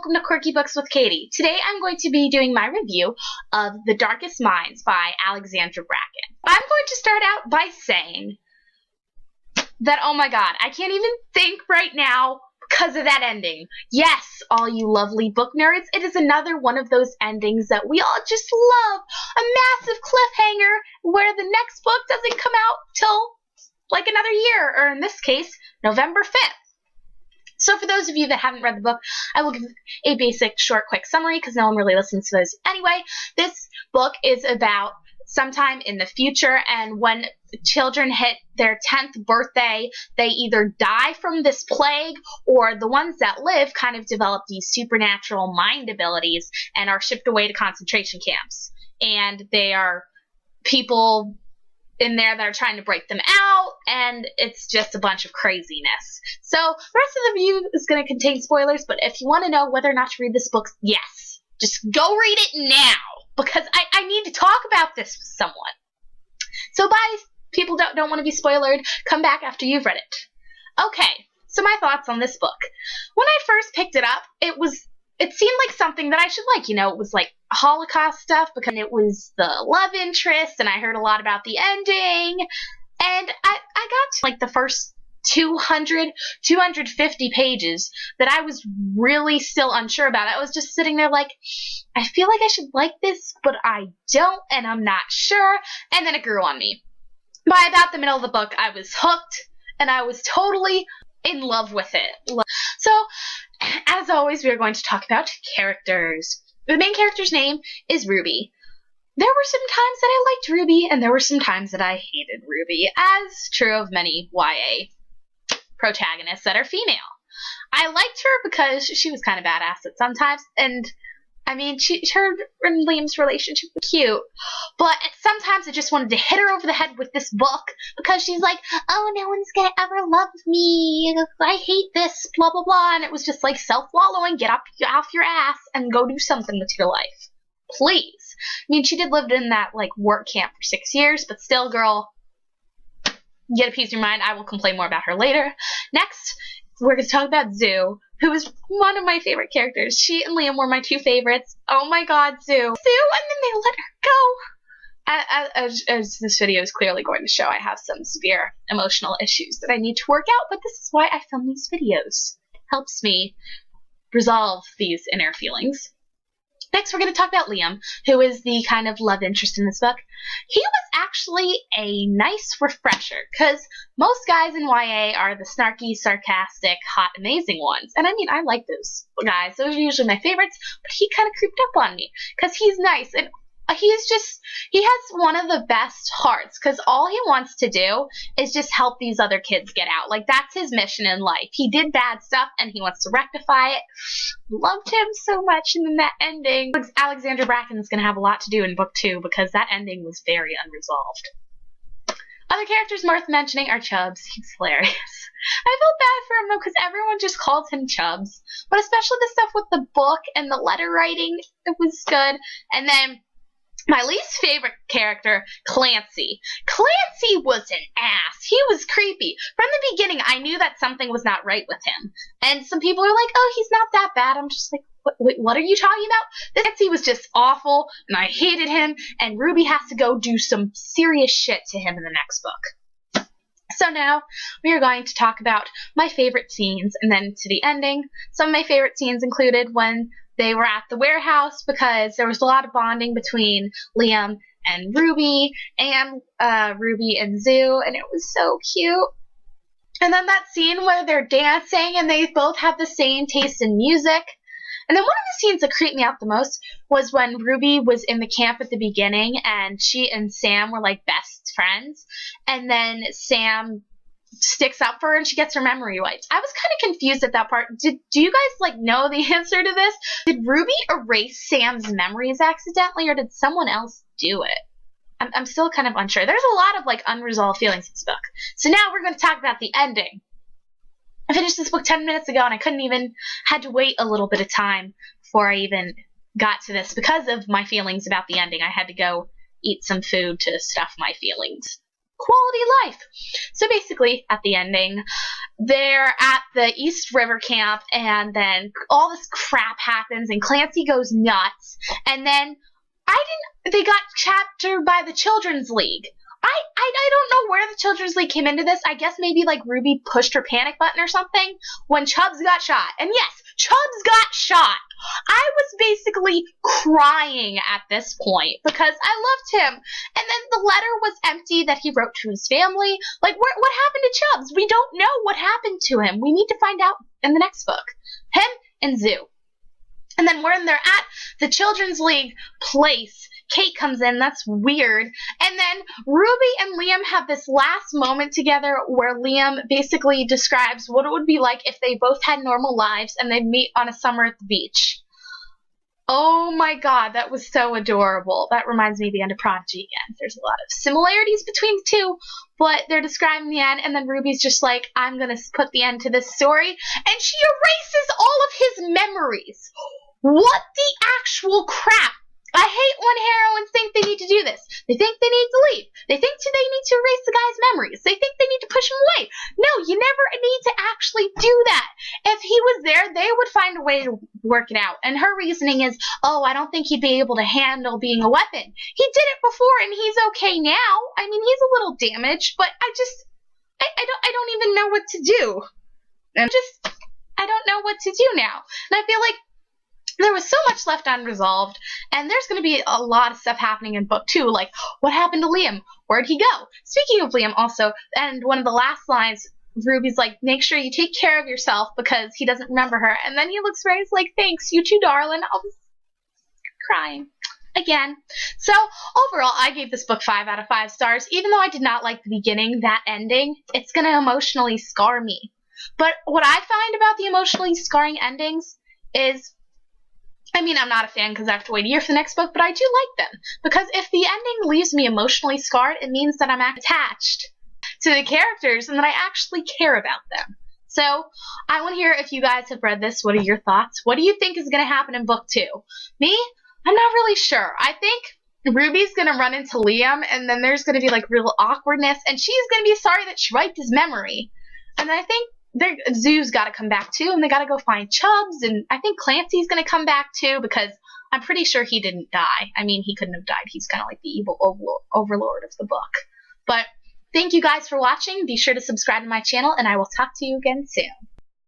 welcome to Quirky Books with Katie. Today I'm going to be doing my review of The Darkest Minds by Alexandra Bracken. I'm going to start out by saying that, oh my god, I can't even think right now because of that ending. Yes, all you lovely book nerds, it is another one of those endings that we all just love. A massive cliffhanger where the next book doesn't come out till like another year, or in this case, November 5th. So for those of you that haven't read the book, I will give a basic, short, quick summary because no one really listens to those anyway. This book is about sometime in the future, and when children hit their 10th birthday, they either die from this plague, or the ones that live kind of develop these supernatural mind abilities and are shipped away to concentration camps. And they are people in there that are trying to break them out, and it's just a bunch of craziness. So the rest of the review is going to contain spoilers, but if you want to know whether or not to read this book, yes, just go read it now, because I need to talk about this with someone. So bye, people don't want to be spoiled. Come back after you've read it. Okay, so my thoughts on this book. When I first picked it up, it seemed like something that I should like. You know, it was like Holocaust stuff because it was the love interest, and I heard a lot about the ending. And I got to like the first 250 pages that I was really still unsure about. I was just sitting there like, I feel like I should like this, but I don't, and I'm not sure. And then it grew on me. By about the middle of the book, I was hooked, and I was totally in love with it. So, as always, we are going to talk about characters. The main character's name is Ruby. There were some times that I liked Ruby, and there were some times that I hated Ruby, as true of many YA protagonists that are female. I liked her because she was kind of badass at sometimes, and I mean, her and Liam's relationship was cute, but sometimes I just wanted to hit her over the head with this book because she's like, oh, no one's gonna ever love me, I hate this, blah, blah, blah, and it was just like self-wallowing, get up off your ass and go do something with your life. Please. I mean, she did live in that, like, work camp for 6 years, but still, girl, get a piece of your mind. I will complain more about her later. Next, we're going to talk about Zoo, who is one of my favorite characters. She and Liam were my two favorites. Oh my god, Zoo. And then they let her go. As this video is clearly going to show, I have some severe emotional issues that I need to work out, but this is why I film these videos. It helps me resolve these inner feelings. Next, we're going to talk about Liam, who is the kind of love interest in this book. He was actually a nice refresher, because most guys in YA are the snarky, sarcastic, hot, amazing ones. And I mean, I like those guys. Those are usually my favorites, but he kind of creeped up on me, because he's nice, and he has one of the best hearts, because all he wants to do is just help these other kids get out. Like, that's his mission in life. He did bad stuff, and he wants to rectify it. Loved him so much, and then that ending. Alexandra Bracken is going to have a lot to do in book 2, because that ending was very unresolved. Other characters worth mentioning are Chubbs. He's hilarious. I felt bad for him, though, because everyone just calls him Chubbs. But especially the stuff with the book and the letter writing, it was good. And then my least favorite character, Clancy. Clancy was an ass. He was creepy. From the beginning, I knew that something was not right with him. And some people are like, oh, he's not that bad. I'm just like, wait, what are you talking about? Clancy was just awful, and I hated him, and Ruby has to go do some serious shit to him in the next book. So now, we are going to talk about my favorite scenes, and then to the ending. Some of my favorite scenes included when they were at the warehouse, because there was a lot of bonding between Liam and Ruby and Zoo, and it was so cute. And then that scene where they're dancing and they both have the same taste in music. And then one of the scenes that creeped me out the most was when Ruby was in the camp at the beginning, and she and Sam were like best friends, and then Sam sticks up for her and she gets her memory wiped. I was kind of confused at that part. Do you guys like know the answer to this? Did Ruby erase Sam's memories accidentally, or did someone else do it? I'm still kind of unsure. There's a lot of like unresolved feelings in this book. So now we're going to talk about the ending. I finished this book 10 minutes ago, and I had to wait a little bit of time before I even got to this because of my feelings about the ending. I had to go eat some food to stuff my feelings. quality life. So basically, at the ending, they're at the East River camp, and then all this crap happens, and Clancy goes nuts, and then they got captured by the Children's League. I don't know where the Children's League came into this. I guess maybe like Ruby pushed her panic button or something when Chubbs got shot. And yes, Chubbs got shot. I was basically crying at this point because I loved him. And then the letter was empty that he wrote to his family. Like, what happened to Chubbs? We don't know what happened to him. We need to find out in the next book. Him and Zoo. And then when they're at the Children's League place, Kate comes in. That's weird. And then Ruby and Liam have this last moment together where Liam basically describes what it would be like if they both had normal lives and they meet on a summer at the beach. Oh my god, that was so adorable. That reminds me of the end of Prodigy again. There's a lot of similarities between the two, but they're describing the end, and then Ruby's just like, I'm going to put the end to this story, and she erases all of his memories. What the actual crap? I hate when heroines think they need to do this. They think they need to leave. They think they need to erase the guy's memories. They think they need to push him away. No, you never need to actually do that. If he was there, they would find a way to work it out. And her reasoning is, oh, I don't think he'd be able to handle being a weapon. He did it before, and he's okay now. I mean, he's a little damaged, but I don't even know what to do. I don't know what to do now. And I feel like there was so much left unresolved, and there's going to be a lot of stuff happening in book 2, like, what happened to Liam? Where'd he go? Speaking of Liam also, and one of the last lines, Ruby's like, make sure you take care of yourself because he doesn't remember her. And then he looks right, he's like, thanks, you too, darling. I was crying again. So overall, I gave this book 5 out of 5 stars. Even though I did not like the beginning, that ending, it's going to emotionally scar me. But what I find about the emotionally scarring endings is, I mean, I'm not a fan because I have to wait a year for the next book, but I do like them. Because if the ending leaves me emotionally scarred, it means that I'm attached to the characters and that I actually care about them. So I want to hear if you guys have read this. What are your thoughts? What do you think is going to happen in book 2? Me? I'm not really sure. I think Ruby's going to run into Liam, and then there's going to be like real awkwardness, and she's going to be sorry that she wiped his memory. And I think Zoo's got to come back too, and they got to go find Chubbs, and I think Clancy's going to come back too, because I'm pretty sure he didn't die. I mean, he couldn't have died. He's kind of like the evil overlord of the book. But thank you guys for watching. Be sure to subscribe to my channel, and I will talk to you again soon.